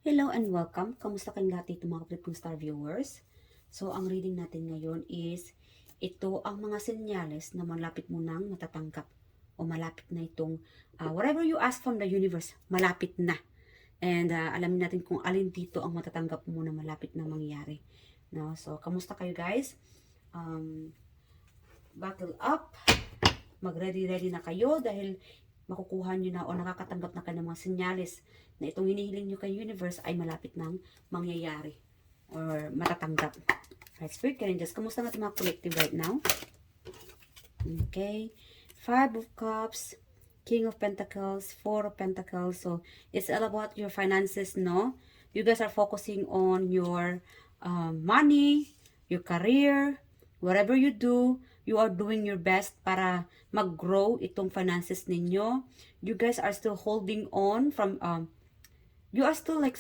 Hello and welcome. Kamusta kayong lahat dito mga kapatid kong star viewers? So, ang reading natin ngayon is, ito ang mga senyales na malapit mo nang matatanggap o malapit na itong, whatever you ask from the universe, malapit na. And alamin natin kung alin dito ang matatanggap mo na malapit na mangyari. No? So, kamusta kayo guys? Buckle up, mag-ready-ready na kayo dahil makukuha nyo na o nakakatanggap na kayo ng mga senyales na itong hinihiling nyo kay universe ay malapit nang mangyayari or matatanggap. Right, Spirit Guardians, kamusta natin mga collective right now? Okay, 5 of Cups, King of Pentacles, 4 of Pentacles. So, it's all about your finances, no? You guys are focusing on your money, your career, whatever you do, you are doing your best para mag-grow itong finances ninyo. You guys are still holding on from, you are still like,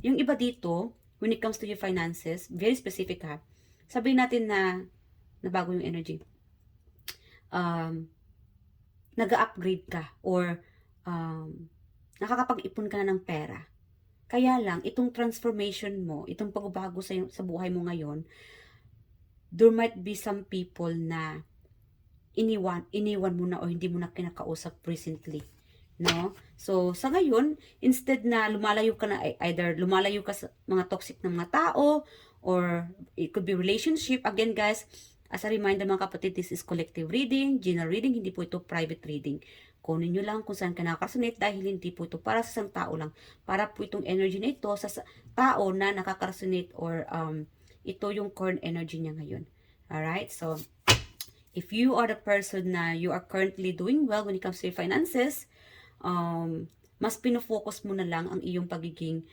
yung iba dito, when it comes to your finances, very specific ha. Sabihin natin na bago yung energy. Nag-upgrade ka or nakakapag-ipon ka na ng pera. Kaya lang, itong transformation mo, itong pagbabago sa buhay mo ngayon, there might be some people na iniwan mo na o hindi mo na kinakausap recently. No? So, sa ngayon, instead na lumalayo ka na, either lumalayo ka sa mga toxic na mga tao, or it could be relationship. Again, guys, as a reminder mga kapatid, this is collective reading, general reading, hindi po ito private reading. Kunin nyo lang kung saan ka nakakaresonate dahil hindi po ito para sa isang tao lang. Para po itong energy na ito sa tao na nakakaresonate or ito yung current energy niya ngayon. Alright, so if you are the person na you are currently doing well when it comes to your finances, mas pinofocus mo na lang ang iyong pagiging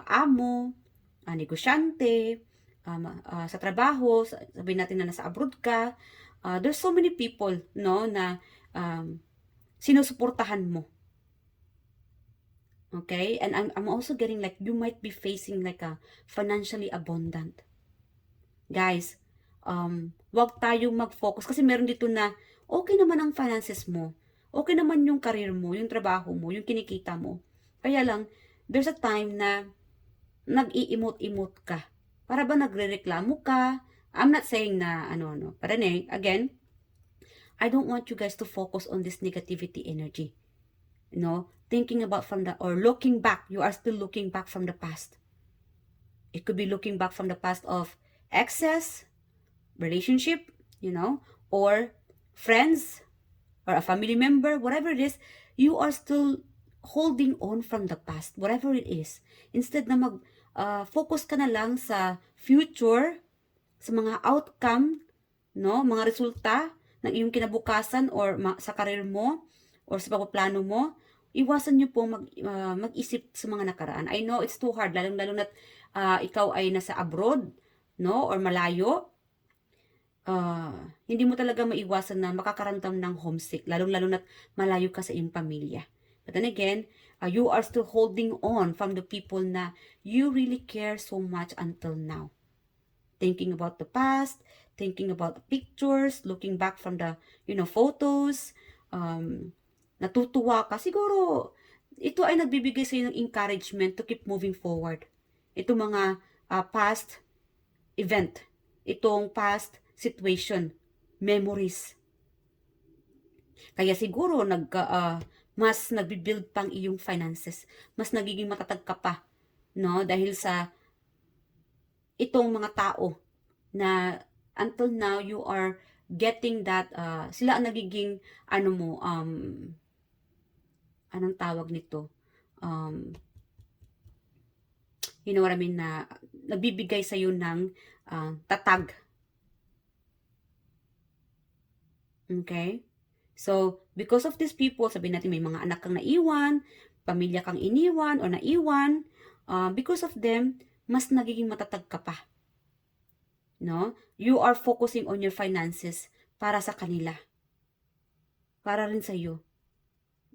amo, negosyante, sa trabaho, sabihin natin na nasa abroad ka, there's so many people, no, na sinusuportahan mo. Okay? And I'm also getting like, you might be facing like a financially abundant. Guys, wag tayong mag-focus kasi meron dito na okay naman ang finances mo. Okay naman yung career mo, yung trabaho mo, yung kinikita mo. Kaya lang, there's a time na nag-i-emote-emote ka. Para ba nagrereklamo ka? I'm not saying na ano. But again, I don't want you guys to focus on this negativity energy. Thinking about or looking back. You are still looking back from the past. It could be looking back from the past of excess, relationship, or friends, or a family member, whatever it is, you are still holding on from the past, whatever it is. Instead na focus ka na lang sa future, sa mga outcome, mga resulta ng iyong kinabukasan or sa career mo or sa pagpaplano mo. Iwasan niyo po mag-isip sa mga nakaraan. I know it's too hard, lalo na ikaw ay nasa abroad, or malayo. Hindi mo talaga maiwasan na makakaramdam ng homesick, lalong-lalo na't malayo ka sa iyong pamilya. But then again, you are still holding on from the people na you really care so much until now. Thinking about the past, thinking about the pictures, looking back from the, photos, natutuwa ka. Siguro, ito ay nagbibigay sa iyo ng encouragement to keep moving forward. Ito mga past event, itong past situation, memories. Kaya siguro mas nagbi-build pang iyong finances, mas nagiging matatag ka pa, dahil sa itong mga tao na until now you are getting that, sila ang nagiging anong tawag nito, you know what I mean, na nagbibigay sa iyo ng tatag. Okay? So, because of these people, sabihin natin may mga anak kang naiwan, pamilya kang iniwan o naiwan, because of them, mas nagiging matatag ka pa. You are focusing on your finances para sa kanila. Para rin sa iyo.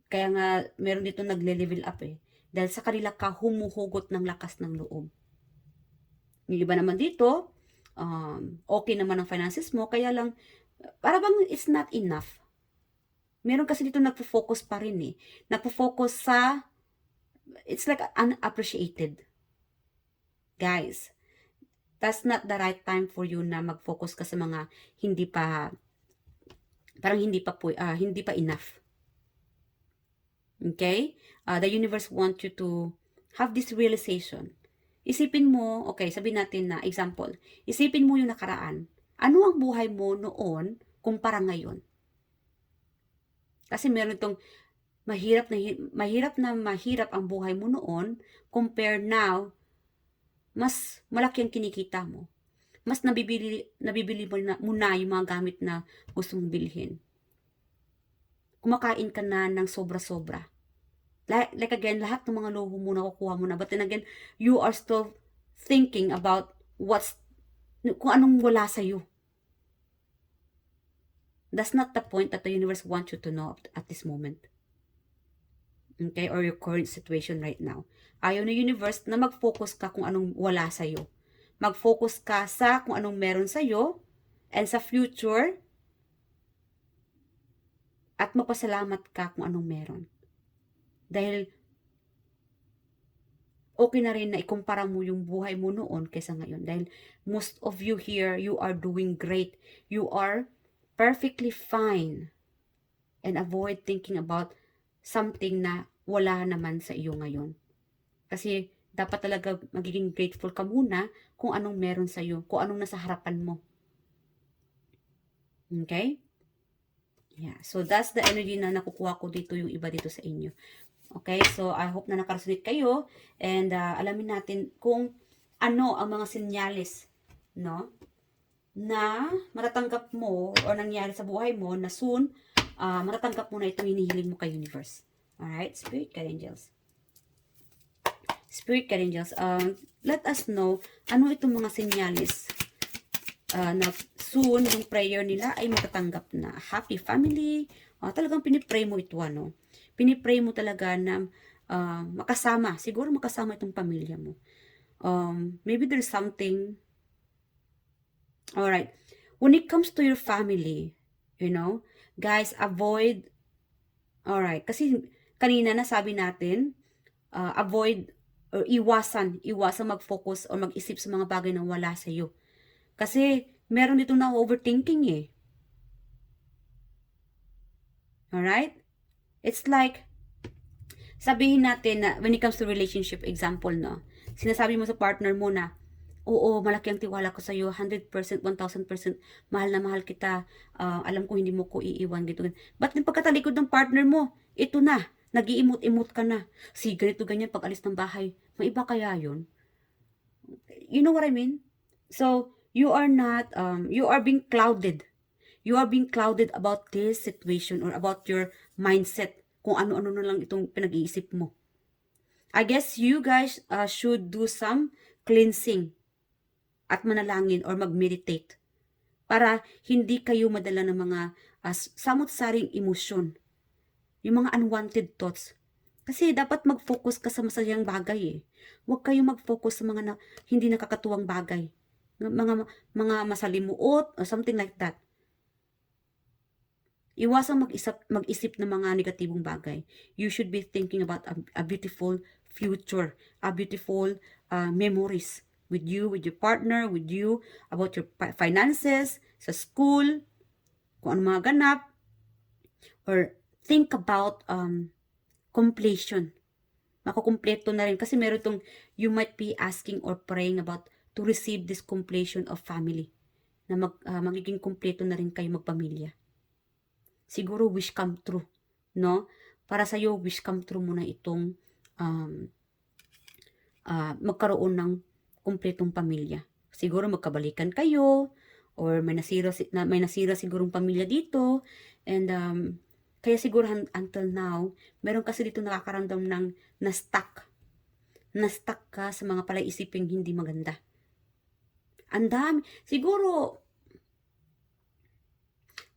Kaya nga, meron dito nagle-level up dahil sa kanila ka humuhugot ng lakas ng loob. Yung iba naman dito, okay naman ang finances mo, kaya lang, para bang it's not enough. Meron kasi dito nagpo-focus pa rin Nagpo-focus sa, it's like unappreciated. Guys, that's not the right time for you na mag-focus ka sa mga hindi pa, parang hindi pa enough. Okay? The universe wants you to have this realization. Isipin mo, okay, sabihin natin na example, isipin mo yung nakaraan. Ano ang buhay mo noon kumpara ngayon? Kasi meron itong mahirap ang buhay mo noon compare now, mas malaki ang kinikita mo. Mas nabibili mo na yung mga gamit na gusto mong bilhin. Kumakain ka na ng sobra-sobra. Like again, lahat ng mga luho mo nakukuha mo na. But then again, you are still thinking about kung anong wala sa'yo. That's not the point that the universe wants you to know at this moment. Okay? Or your current situation right now. Ayaw ng universe na mag-focus ka kung anong wala sa'yo. Mag-focus ka sa kung anong meron sa'yo and sa future at magpasalamat ka kung anong meron. Dahil okay na rin na ikumpara mo yung buhay mo noon kaysa ngayon. Dahil most of you here, you are doing great. You are perfectly fine. And avoid thinking about something na wala naman sa iyo ngayon. Kasi dapat talaga magiging grateful ka muna kung anong meron sa iyo, kung anong nasa harapan mo. Okay? Yeah. So that's the energy na nakukuha ko dito, yung iba dito sa inyo. Okay? So I hope na nakaresonate kayo and alamin natin kung ano ang mga senyales, no? Na matatanggap mo o nangyari sa buhay mo na soon matatanggap mo na itong hinihiling mo kay universe. Alright? Spirit guide angels. Spirit guide angels, let us know ano itong mga senyales na soon yung prayer nila ay matatanggap na. Happy family. Talagang pinipray mo ito, ano? Pinipray mo talaga na makasama. Siguro makasama itong pamilya mo. Maybe there's something. Alright. When it comes to your family, you know, guys, avoid. Alright. Kasi kanina nasabi natin, avoid or iwasan mag-focus or mag-isip sa mga bagay na wala sa iyo. Kasi meron dito na overthinking eh. Alright? It's like, sabihin natin na when it comes to relationship, example, no? Sinasabi mo sa partner mo na, oo, malaki ang tiwala ko sa iyo, 100%, 1000%, mahal na mahal kita, alam ko hindi mo ko iiwan, gitu. But yung pagkatalikod ng partner mo, ito na, nag-iimot-imot ka na. Si ganito ganyan pag alis ng bahay, maiba kaya yun? You know what I mean? So, you are not, you are being clouded. You are being clouded about this situation or about your mindset. Kung ano-ano na lang itong pinag-iisip mo. I guess you guys should do some cleansing at manalangin or mag-meditate para hindi kayo madala ng mga samot-saring emosyon. Yung mga unwanted thoughts. Kasi dapat mag-focus ka sa masayang bagay eh. Huwag kayong mag-focus sa mga hindi nakakatuwang bagay. Mga masalimuot or something like that. Iwasang mag-isip ng mga negatibong bagay. You should be thinking about a beautiful future, a beautiful memories with you, with your partner, with you, about your finances, sa school, kung ano mga ganap, or think about completion. Makukumpleto na rin kasi meron itong you might be asking or praying about to receive this completion of family na magiging kumpleto na rin kayo magpamilya. Siguro wish come true, no? Para sa iyo wish come true muna itong magkaroon ng kumpletong pamilya. Siguro magkabalikan kayo or may nasira sigurong pamilya dito and kaya siguro until now, meron kasi dito nakakaramdam ng na-stuck. Na-stuck ka sa mga palaisiping hindi maganda. Ang dami. Siguro,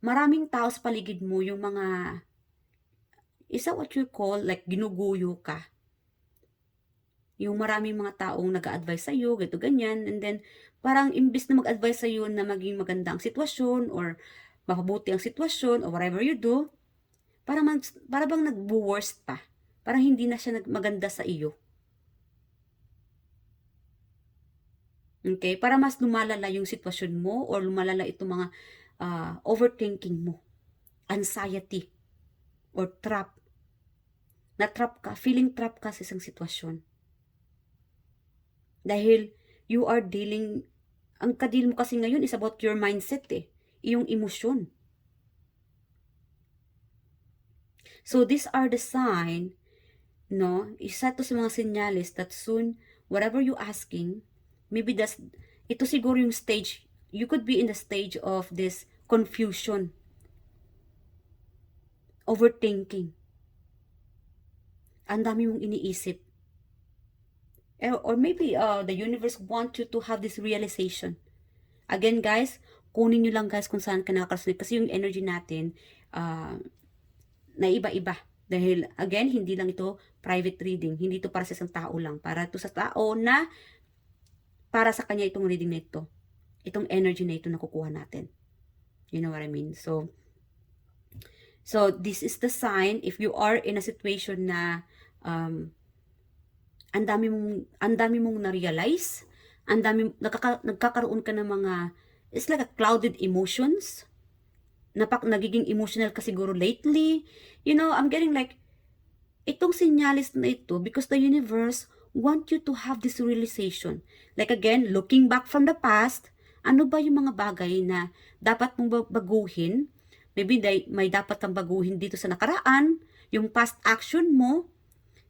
maraming tao sa paligid mo, yung mga, is that what you call, like, ginuguyo ka? Yung maraming mga taong nag-a-advise sa'yo, ganito, ganyan, and then, parang imbis na mag-advise sa'yo na maging maganda ang sitwasyon, or mapabuti ang sitwasyon, or whatever you do, para bang nagbo-worst pa. Parang hindi na siya maganda sa iyo. Okay? Para mas lumalala yung sitwasyon mo or lumalala itong mga overthinking mo, anxiety, or trap. Na-trap ka, feeling trap ka sa isang sitwasyon. Dahil you are dealing, ang kadil mo kasi ngayon is about your mindset eh, iyong emosyon. So these are the sign, no? Isa to sa mga senyales that soon, whatever you asking, maybe ito siguro yung stage, you could be in the stage of this confusion, overthinking. Ang dami mong iniisip. Or maybe the universe want you to have this realization. Again guys, kunin nyo lang guys kung saan ka nakakasunod. Kasi yung energy natin, na iba-iba. Dahil again, hindi lang ito private reading. Hindi ito para sa isang tao lang. Para ito sa tao na para sa kanya itong reading na ito. Itong energy na ito nakukuha natin. You know what I mean? So this is the sign if you are in a situation na ang dami mong na-realize, nagkakaroon ka ng mga, it's like a clouded emotions, nagiging emotional ka siguro lately, you know, I'm getting like, itong sinyalis na ito, because the universe want you to have this realization. Like again, looking back from the past, ano ba yung mga bagay na dapat mong baguhin? Maybe may dapat kang baguhin dito sa nakaraan, yung past action mo,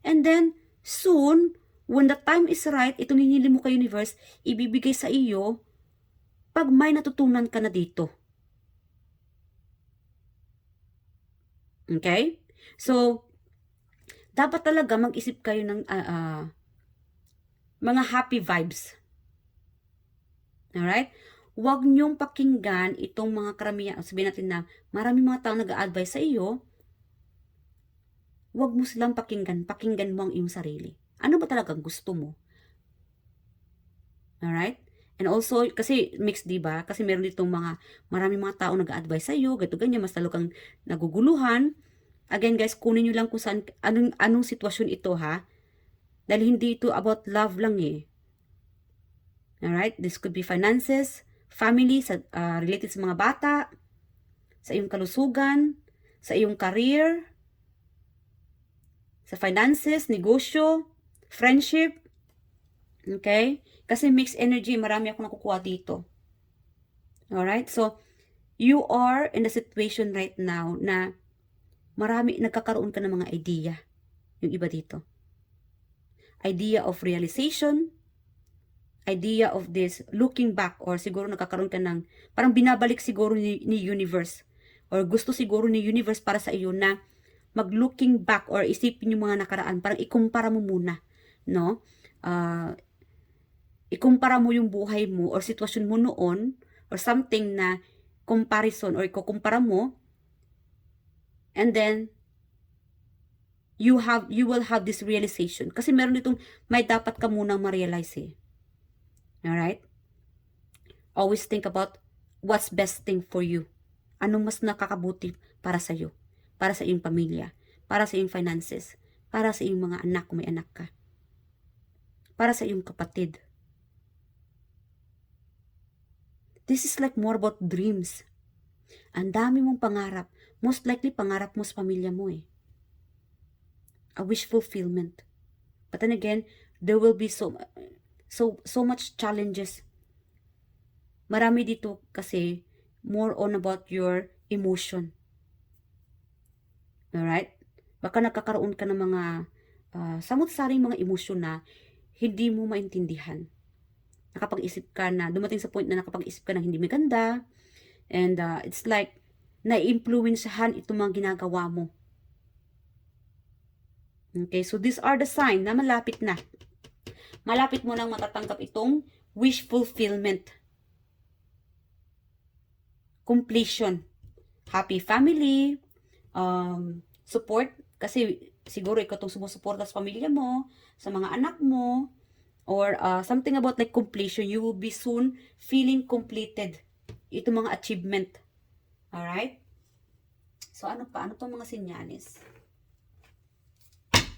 and then, soon, when the time is right, itong hinili mo kay universe, ibibigay sa iyo, pag may natutunan ka na dito. Okay? So, dapat talaga mag-isip kayo ng mga happy vibes. Alright? Huwag niyong pakinggan itong mga karamihan, sabihin natin na maraming mga tao nag-a-advise sa iyo, huwag mo silang pakinggan mo ang iyong sarili. Ano ba talagang gusto mo? Alright? And also, kasi mixed, diba? Kasi meron ditong maraming mga tao nag-a-advise sa iyo, ganito ganyan, mas lalo kang naguguluhan. Again guys, kunin nyo lang kung saan, anong sitwasyon ito ha. Dahil hindi ito about love lang eh. Alright? This could be finances, family, related sa mga bata, sa iyong kalusugan, sa iyong career, sa finances, negosyo, friendship. Okay? Kasi mixed energy, marami ako nakukuha dito. Alright? So, you are in the situation right now na nagkakaroon ka ng mga idea. Yung iba dito. Idea of realization, idea of this looking back, or siguro nagkakaroon ka ng, parang binabalik siguro ni universe, or gusto siguro ni universe para sa iyo na mag-looking back or isipin yung mga nakaraan, parang ikumpara mo muna, no? Ikumpara mo yung buhay mo or sitwasyon mo noon or something na comparison or ikukumpara mo, and then you will have this realization. Kasi meron ditong may dapat ka munang ma-realize eh. Alright? Always think about what's best thing for you. Anong mas nakakabuti para sa iyo? Para sa iyong pamilya, para sa iyong finances, para sa iyong mga anak kung may anak ka, para sa iyong kapatid. This is like more about dreams. Ang dami mong pangarap. Most likely, pangarap mo sa pamilya mo eh. A wish fulfillment. But then again, there will be so much challenges. Marami dito kasi more on about your emotion. Alright? Baka nagkakaroon ka ng mga samot-saring mga emosyon na hindi mo maintindihan. Nakapag-isip ka na, dumating sa point na nakapag-isip ka na hindi maganda, and it's like, na-influensyahan itong mga ginagawa mo. Okay, so these are the sign na malapit na. Malapit mo nang matatanggap itong wish fulfillment. Completion. Happy family, support, kasi siguro ikaw itong sumusuporta sa pamilya mo, sa mga anak mo, or something about like completion. You will be soon feeling completed. Ito mga achievement. Alright? So, ano pa? Ano pa mga sinyalis?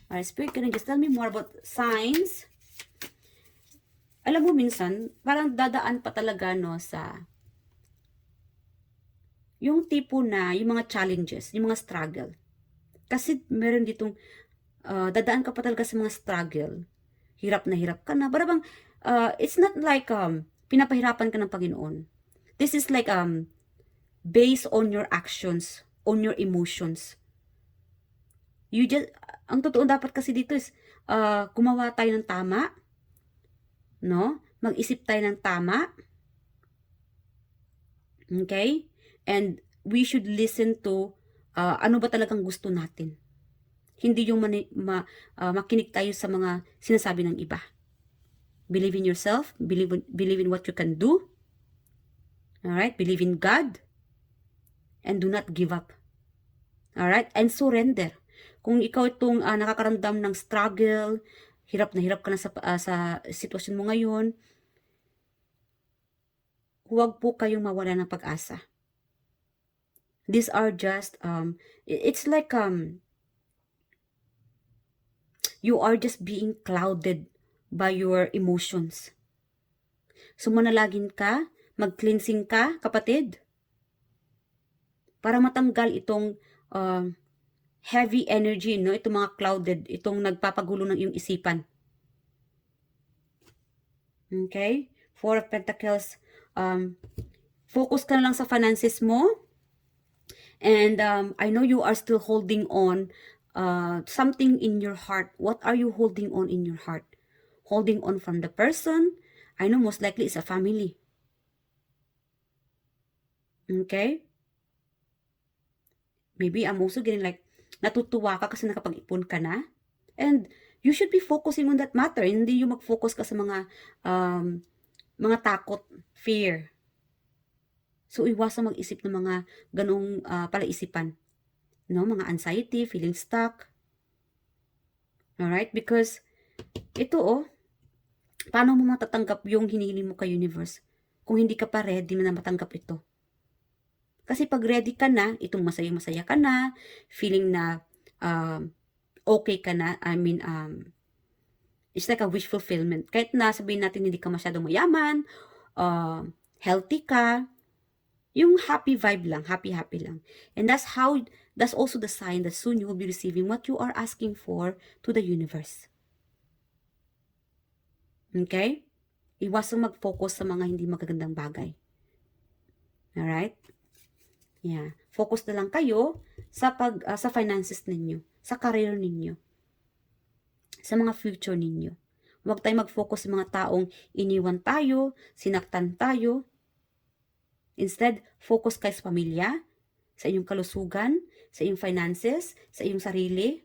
Alright, Spirit, can you just tell me more about signs? alam mo minsan, parang dadaan pa talaga, no, sa yung tipo na, yung mga challenges, yung mga struggle. Kasi meron ditong, dadaan ka pa talaga sa mga struggle. Hirap na hirap ka na. Para bang, it's not like, pinapahirapan ka ng Panginoon. This is like, based on your actions, on your emotions. You just, ang totoo dapat kasi dito is, gumawa tayo ng tama, no? Mag-isip tayo ng tama, okay? And we should listen to, ano ba talagang gusto natin. Hindi yung makinig tayo sa mga sinasabi ng iba. Believe in yourself, believe in what you can do. Alright? Believe in God. And do not give up. Alright? And surrender. Kung ikaw itong nakakaramdam ng struggle, hirap na hirap ka na sa sitwasyon mo ngayon, huwag po kayong mawala ng pag-asa. These are just, it's like, you are just being clouded by your emotions. So, manalagin ka, mag-cleansing ka, kapatid, para matanggal itong heavy energy, no? Itong mga clouded, itong nagpapagulo ng iyong isipan. Okay? Four of Pentacles, focus ka na lang sa finances mo. And I know you are still holding on something in your heart. What are you holding on in your heart? Holding on from the person? I know most likely it's a family. Okay? Maybe I'm also getting like, natutuwa ka kasi nakapag-ipon ka na. And you should be focusing on that matter. Hindi yung mag-focus ka sa mga takot, fear. So, iwasan mag-isip ng mga ganong palaisipan. No? Mga anxiety, feeling stuck. Alright? Because, ito paano mo matatanggap yung hinihiling mo kay universe kung hindi ka pa ready na matanggap ito? Kasi pag ready ka na, itong masaya-masaya ka na, feeling na okay ka na, I mean, it's like a wish fulfillment. Kahit na sabihin natin hindi ka masyadong mayaman, healthy ka, yung happy vibe lang, happy-happy lang. And that's also the sign that soon you will be receiving what you are asking for to the universe. Okay? Iwasang mag-focus sa mga hindi magagandang bagay. Alright? Yeah. Focus na lang kayo sa sa finances ninyo, sa career ninyo, sa mga future ninyo. Huwag tayong mag-focus sa mga taong iniwan tayo, sinaktan tayo. Instead, focus kayo sa pamilya, sa inyong kalusugan, sa iyong finances, sa iyong sarili.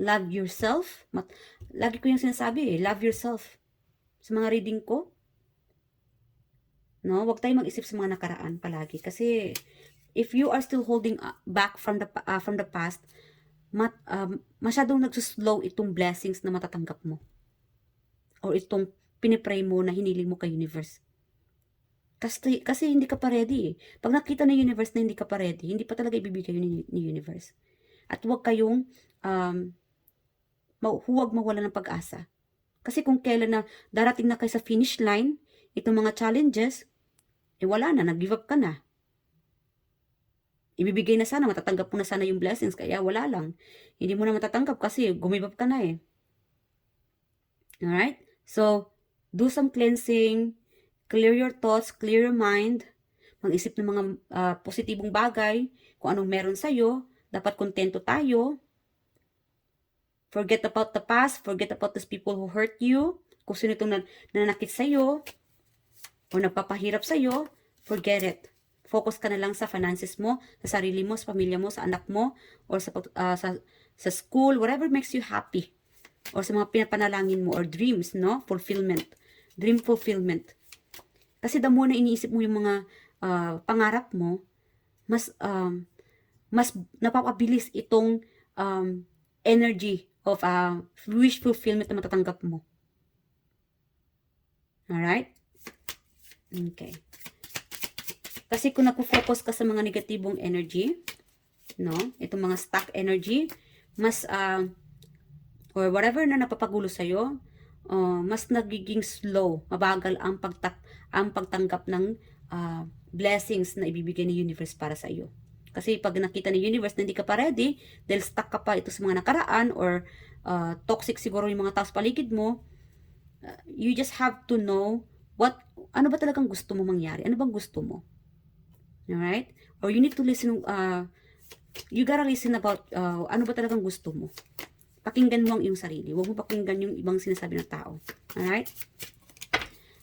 Love yourself. Lagi ko yung sinasabi love yourself. Sa mga reading ko, no, huwag tayong mag-isip sa mga nakaraan palagi. Kasi, if you are still holding back from the past, masyadong nagsuslow itong blessings na matatanggap mo. Or itong pinipray mo na hiniling mo kay universe. Kasi hindi ka pa ready. Pag nakita ng universe na hindi ka pa ready, hindi pa talaga ibibigay ni universe. At huwag kayong, huwag mawala ng pag-asa. Kasi kung kailan na darating na kayo sa finish line, itong mga challenges, wala na, nag-give up ka na. Ibibigay na sana, matatanggap mo na sana yung blessings, kaya wala lang. Hindi mo na matatanggap kasi give up ka na Alright? So, do some cleansing, clear your thoughts, clear your mind, mag-isip ng mga positibong bagay, kung anong meron sa'yo, dapat kontento tayo. Forget about the past, forget about those people who hurt you, kung sino itong nanakit sa'yo, o nagpapahirap sa'yo, forget it. Focus ka na lang sa finances mo, sa sarili mo, sa pamilya mo, sa anak mo, or sa school, whatever makes you happy. Or sa mga pinapanalangin mo, or dreams, no? Fulfillment. Dream fulfillment. Kasi the more na iniisip mo yung mga pangarap mo, mas napapabilis itong energy of wish fulfillment na matatanggap mo. Alright? Okay. Kasi kung nagpo-focus ka sa mga negatibong energy, no? Itong mga stuck energy, mas, or whatever na napapagulo sa'yo, mas nagiging slow, mabagal ang pagtanggap ng blessings na ibibigay ni universe para sa iyo. Kasi pag nakita ni universe na hindi ka pa ready, dahil stuck ka pa ito sa mga nakaraan or toxic siguro yung mga tao sa paligid mo, you just have to know ano ba talagang gusto mo mangyari? Ano bang gusto mo? Alright? Or you need to listen, you gotta listen about ano ba talagang gusto mo. Pakinggan mo ang iyong sarili. Huwag mo pakinggan yung ibang sinasabi ng tao. Alright?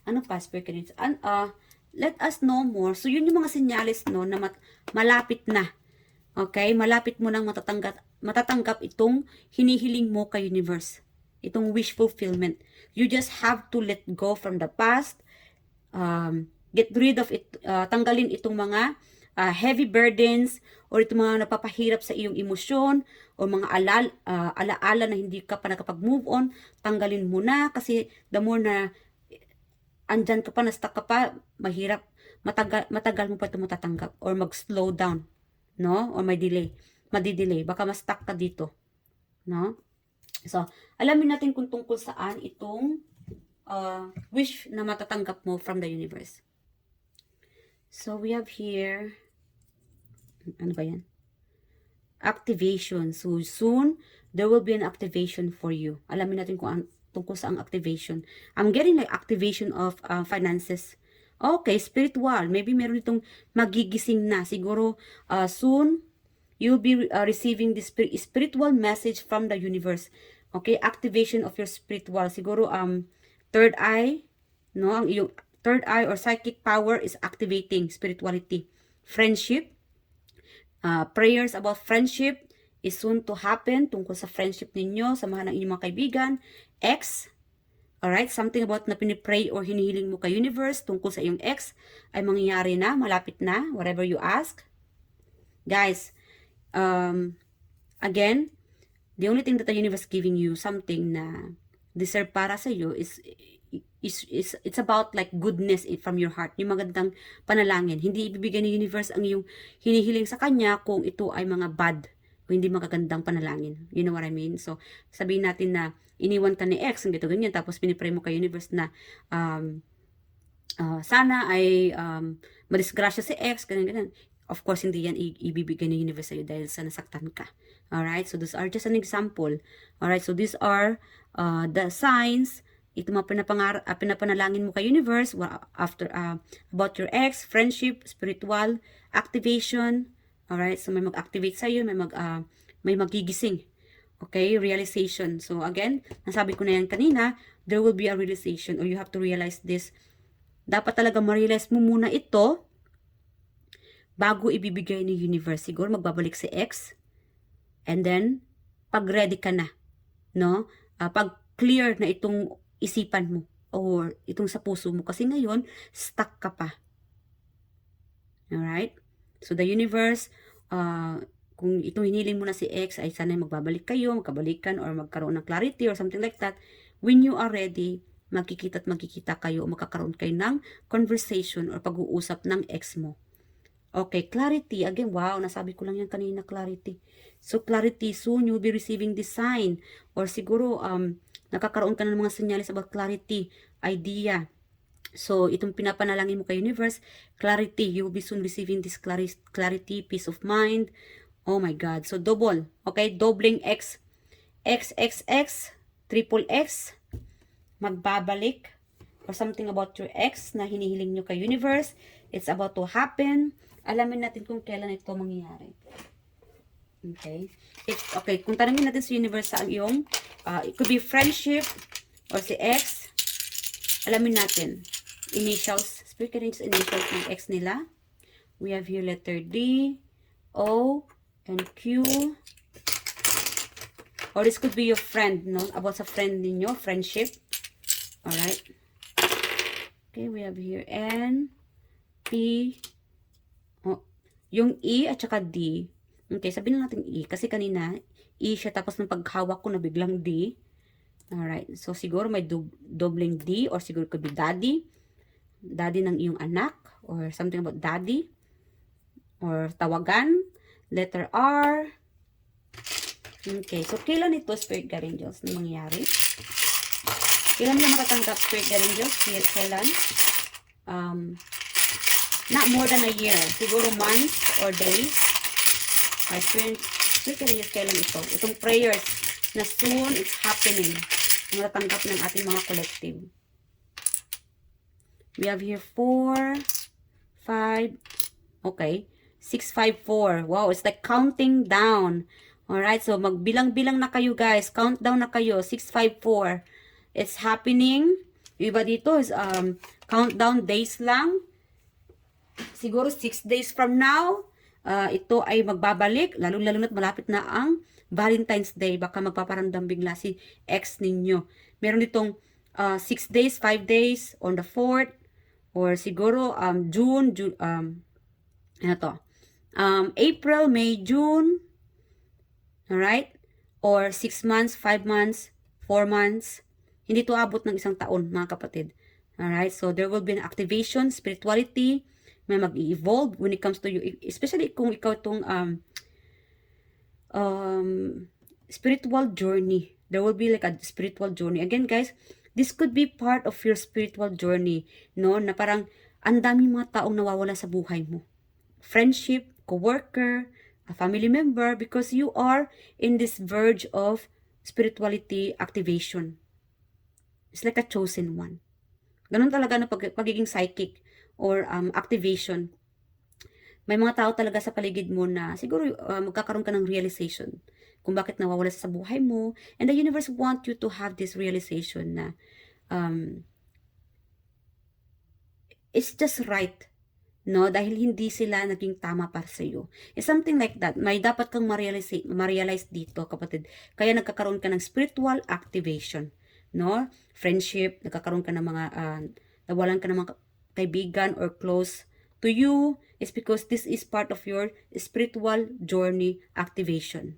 Ano pa, Spirit Guides? Let us know more. So, yun yung mga senyales, no, na malapit na. Okay? Malapit mo nang matatanggap itong hinihiling mo kay universe. Itong wish fulfillment. You just have to let go from the past. Get rid of it. Tanggalin itong mga heavy burdens or itong mga napapahirap sa iyong emosyon o mga alaala na hindi ka pa nakapag-move on. Tanggalin mo na kasi the more na andyan ka pa, na-stuck ka pa, mahirap, matagal mo pa ito matatanggap or mag-slow down, no? Or may delay, madidelay, baka ma-stuck ka dito, no? So, alamin natin kung tungkol saan itong wish na matatanggap mo from the universe. So, we have here, ano ba yan? Activation. So, soon, there will be an activation for you. Alamin natin kung tungkol sa ang activation. I'm getting like activation of finances. Okay, spiritual. Maybe meron itong magigising na. Siguro, soon, you'll be receiving this spiritual message from the universe. Okay, activation of your spiritual. Siguro, third eye, no? Ang iyong third eye or psychic power is activating spirituality. Friendship, prayers about friendship is soon to happen tungkol sa friendship ninyo, samahan ng inyong mga kaibigan. Ex, alright, something about na pinipray or hinihiling mo kay universe tungkol sa iyong ex ay mangyayari na, malapit na, whatever you ask. Guys, again, the only thing that the universe giving you, something na deserve para sa iyo is it's about like goodness from your heart, yung magandang panalangin. Hindi ibibigay ni universe ang iyong hinihiling sa kanya kung ito ay mga bad o hindi magagandang panalangin. You know what I mean? So, sabihin natin na iniwan ka ni ex, ang ganyan, tapos pinipray mo kay universe na sana ay madisgrasya si ex, ganyan. Of course, hindi yan ibibigay ni universe sa'yo dahil sa nasaktan ka. Alright? So, those are just an example. Alright? So, these are the signs. Ito mga pinapanalangin mo kay universe after about your ex, friendship, spiritual, activation. Alright? So, may mag-activate sa'yo, may magigising. Okay? Realization. So, again, nasabi ko na yan kanina, there will be a realization or you have to realize this. Dapat talaga ma-realize mo muna ito bago ibibigay ni universe. Siguro magbabalik si ex. And then, pag ready ka na, no? Pag clear na itong isipan mo or itong sa puso mo. Kasi ngayon, stuck ka pa. Alright? So, the universe, kung itong hiniling mo na si ex, ay sana magbabalik kayo, magkabalikan, or magkaroon ng clarity or something like that. When you are ready, magkikita kayo, magkakaroon kayo ng conversation or pag-uusap ng ex mo. Okay, clarity. Again, wow, nasabi ko lang yan kanina, clarity. So, clarity, soon you'll be receiving this sign. Or siguro, nakakaroon ka ng mga senyales about clarity, idea. So, itong pinapanalangin mo kay universe, clarity, you will be soon receiving this clarity, peace of mind. Oh my God. So, double. Okay, doubling X, XXX, triple X, magbabalik, or something about your ex na hinihiling nyo kay universe. It's about to happen. Alamin natin kung kailan ito mangyayari. Okay. Okay, kung tanongin natin sa universe sa iyong, it could be friendship, or si ex. Alamin natin. Initials, spirit guides initials ng ex nila. We have here letter D, O, and Q. Or this could be your friend, no? About sa friend ninyo, friendship. Alright. Okay, we have here N, P, oh, yung E at saka D. Okay, sabihin natin E. Kasi kanina, E siya tapos ng paghawak ko na biglang D. Alright, so siguro may doubling D or siguro could be daddy. Daddy ng iyong anak or something about daddy. Or tawagan. Letter R. Okay, so kailan ito, Spirit Guardian Angels, na mangyayari? Kailan niya matatanggap Spirit Angels? Kailan? Not more than a year. Siguro months or days. Spirit Angels, kailan ito? Itong prayers na soon it's happening. Matatanggap ng ating mga collective. We have here 4, 5, okay, 6, 5, 4. Wow, it's like counting down. Alright, so magbilang-bilang na kayo guys. Countdown na kayo. 6, 5, 4. It's happening. Yung iba dito is countdown days lang. Siguro 6 days from now, ito ay magbabalik. Lalo-lalo na't malapit na ang Valentine's Day. Baka magpaparamdam bigla si ex ninyo. Meron ditong 6 days, 5 days, on the 4th, or siguro June, ano to? April, May, June. Alright? Or 6 months, 5 months, 4 months. Hindi to abot ng isang taon, mga kapatid. Alright? So, there will be an activation, spirituality, may mag-evolve when it comes to you. Especially kung ikaw itong spiritual journey. There will be like a spiritual journey. Again, guys, this could be part of your spiritual journey. No? Na parang, ang daming mga taong nawawala sa buhay mo. Friendship, co-worker, a family member, because you are in this verge of spirituality activation. It's like a chosen one. Ganun talaga na pagiging psychic or activation. May mga tao talaga sa paligid mo na siguro magkakaroon ka ng realization kung bakit nawawala sa buhay mo. And the universe want you to have this realization na it's just right. No, dahil hindi sila naging tama para sa iyo. It's something like that. May dapat kang ma-realize dito, kapatid. Kaya nagkakaroon ka ng spiritual activation. No? Friendship, nagkakaroon ka ng mga, nawalan ka ng mga kaibigan or close to you, is because this is part of your spiritual journey activation.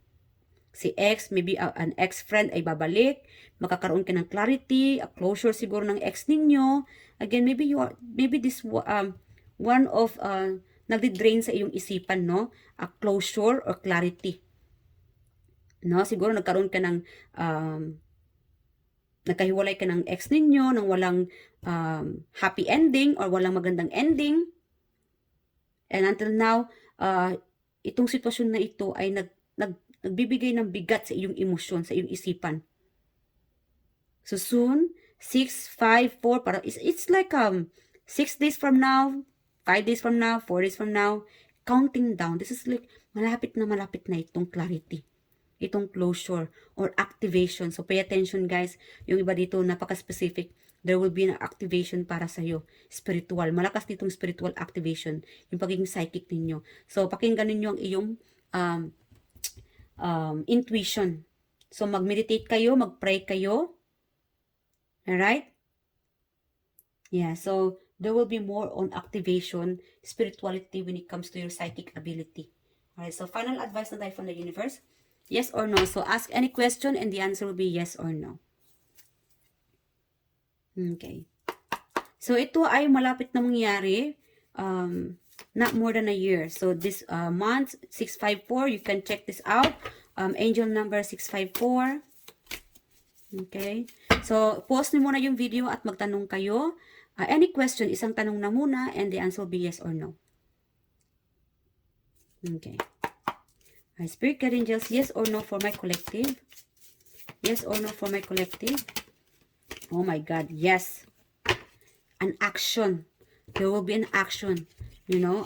Si ex, maybe an ex-friend ay babalik, makakaroon ka ng clarity, a closure siguro ng ex ninyo. Again, maybe this one of nagdi-drain sa iyong isipan, no? A closure or clarity. No, siguro nagkaroon ka ng nagkahiwalay ka ng ex ninyo nang walang happy ending or walang magandang ending. And until now, itong sitwasyon na ito ay nagbibigay ng bigat sa iyong emosyon, sa iyong isipan. So soon, 6, 5, 4, para it's like 6 days from now, 5 days from now, 4 days from now, counting down. This is like, malapit na itong clarity. Itong closure or activation. So, pay attention guys. Yung iba dito, napaka-specific. There will be an activation para sa'yo. Spiritual. Malakas ditong spiritual activation. Yung pagiging psychic ninyo. So, pakinggan ninyo ang iyong intuition. So, mag-meditate kayo, mag-pray kayo. Alright? Yeah, so, there will be more on activation, spirituality when it comes to your psychic ability. Alright, so final advice na tayo from the universe. Yes or no? So ask any question and the answer will be yes or no. Okay. So ito ay malapit na mangyari. Not more than a year. So this month, 654, you can check this out. Angel number 654. Okay. So pause niyo muna yung video at magtanong kayo. Any question, isang tanong na muna and the answer will be yes or no. Okay. Spirit guide angels, yes or no for my collective? Yes or no for my collective? Oh my God, yes. An action. There will be an action. You know,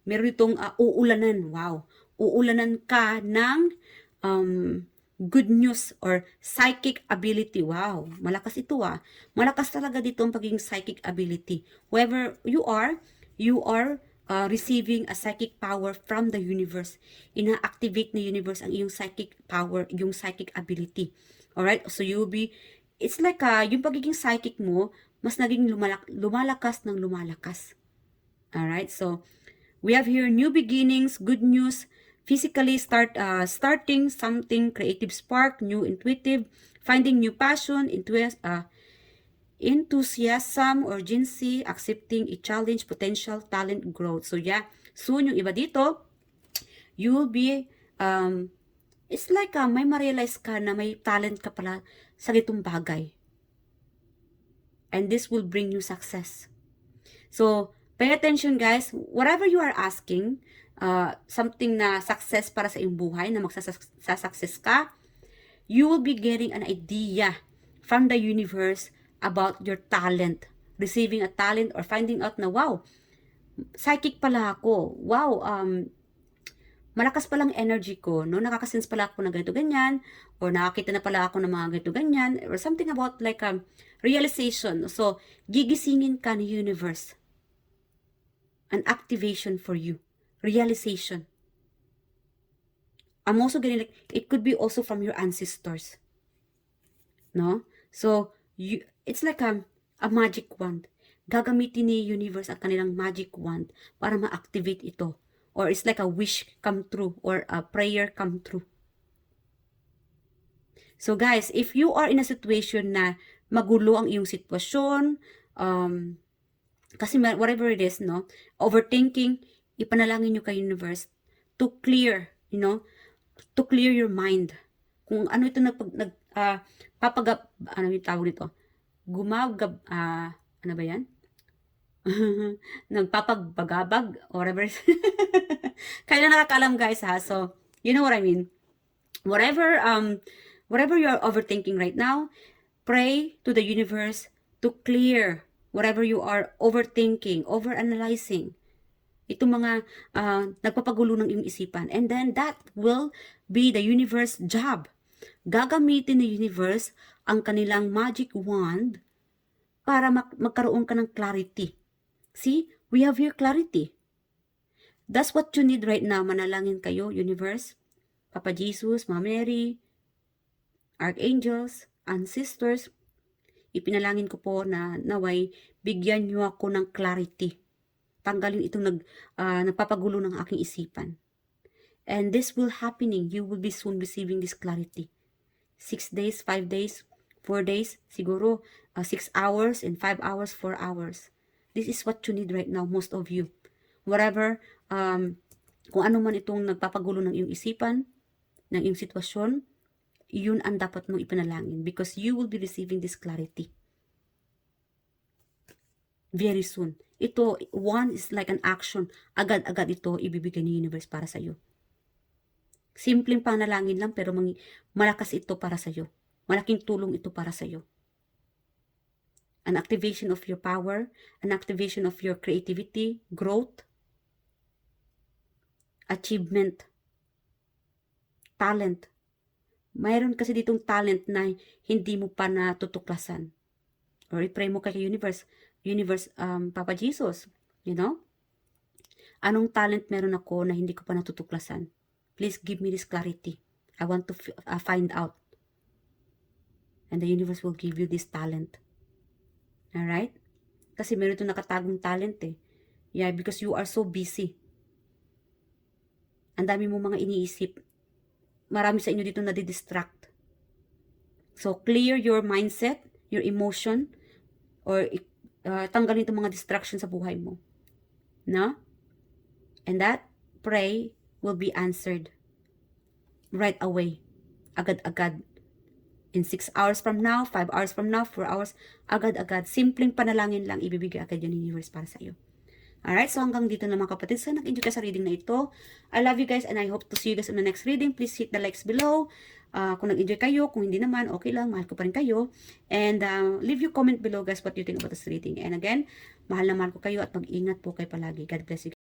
meron itong uulanan. Wow. Uulanan ka ng good news or psychic ability. Wow, malakas ito Malakas talaga dito ang pagiging psychic ability. Whoever you are receiving a psychic power from the universe. Ina-activate ng universe ang iyong psychic power, yung psychic ability. Alright? So you'll be, it's like yung pagiging psychic mo, mas naging lumalakas ng lumalakas. Alright? So, we have here new beginnings, good news, physically starting something, creative spark, new intuitive, finding new passion, enthusiasm, urgency, accepting a challenge, potential, talent, growth. So yeah, soon yung iba dito, you will be, it's like may ma-realize ka na may talent ka pala sa gitong bagay. And this will bring you success. So, pay attention guys. Whatever you are asking, something na success para sa iyong buhay, na magsasuccess ka, you will be getting an idea from the universe about your talent. Receiving a talent or finding out na, wow, psychic pala ako. Wow, malakas palang energy ko, no? Nakakasense pala ako ng ganito ganyan, or nakakita na pala ako ng mga ganito ganyan, or something about like realization. So, gigisingin ka ni universe. An activation for you. Realization. I'm also getting like, it could be also from your ancestors. No? So, it's like a magic wand. Gagamitin ni universe ang kanilang magic wand para ma-activate ito. Or it's like a wish come true or a prayer come true. So guys, if you are in a situation na magulo ang iyong sitwasyon, kasi whatever it is, no, overthinking, ipanalangin nyo kay universe to clear, to clear your mind. Kung ano ito ano yung tawag nito? Ano ba yan? Nagpapagbagabag, or whatever. Kaya na nakakaalam guys ha. So, you know what I mean. Whatever you are overthinking right now, pray to the universe to clear whatever you are overthinking, overanalyzing. Itong mga nagpapagulo ng iyong isipan. And then that will be the universe job. Gagamitin ng universe ang kanilang magic wand para magkaroon ka ng clarity. See, we have here clarity. That's what you need right now. Manalangin kayo, universe, Papa Jesus, Mama Mary, archangels, ancestors. Ipinalangin ko po na naway bigyan niyo ako ng clarity. Tanggalin itong nagpapagulo ng aking isipan. And this will happening. You will be soon receiving this clarity. 6 days, 5 days, 4 days, siguro 6 hours, and 5 hours, 4 hours. This is what you need right now, most of you. Whatever, kung ano man itong nagpapagulo ng iyong isipan, ng iyong sitwasyon, yun ang dapat mong ipanalangin because you will be receiving this clarity very soon. Ito, one is like an action. Agad-agad ito ibibigay ni universe para sa iyo. Simpleng panalangin lang pero malakas ito para sa iyo. Malaking tulong ito para sa iyo. An activation of your power, an activation of your creativity, growth, achievement, talent. Mayroon kasi ditong talent na hindi mo pa natutuklasan. Or i-pray mo kay universe, Papa Jesus, anong talent meron ako na hindi ko pa natutuklasan? Please give me this clarity. I want to find out. And the universe will give you this talent. Alright? Kasi meron itong nakatagong talent eh. Yeah, because you are so busy. Ang dami mo mga iniisip. Marami sa inyo dito nadidistract. So, clear your mindset, your emotion, or tanggalin itong mga distraction sa buhay mo. No? And that pray will be answered right away. Agad-agad. In 6 hours from now, 5 hours from now, 4 hours, agad-agad. Simpleng panalangin lang, ibibigay agad yun ng universe para sa iyo. Alright, so hanggang dito na mga kapatid. So, nag-enjoy ka sa reading na ito. I love you guys and I hope to see you guys in the next reading. Please hit the likes below. Kung nag-enjoy kayo, kung hindi naman, okay lang. Mahal ko pa rin kayo. And leave your comment below guys what you think about this reading. And again, mahal na mahal ko kayo at mag-ingat po kayo palagi. God bless you.